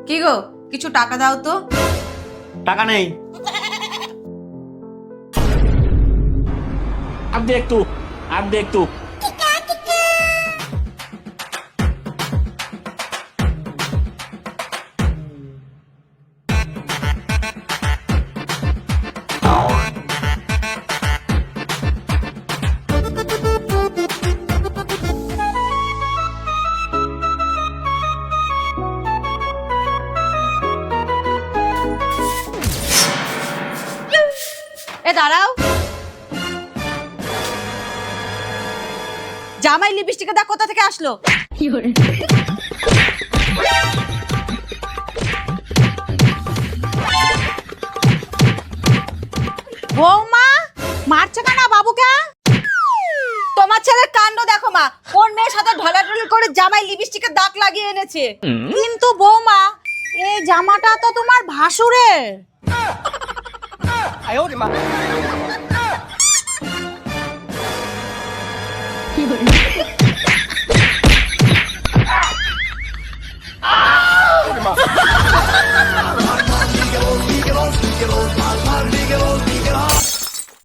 কি গো, কিছু টাকা দাও তো। টাকা নেই। আর দে একটু, আর দে একটু। এ দাঁড়াও, জামাই লিপস্টিকের দাগ কোথা থেকে আসলো? বৌমা, মারছে কেন বাবুকে? তোমার ছেলের কাণ্ড দেখো মা, কোন মেয়ের সাথে ঢলাঢলি করে জামাই লিপস্টিকের দাগ লাগিয়ে এনেছে। কিন্তু বৌমা, এই জামাটা তো তোমার ভাসুরের। 哎呦我的妈！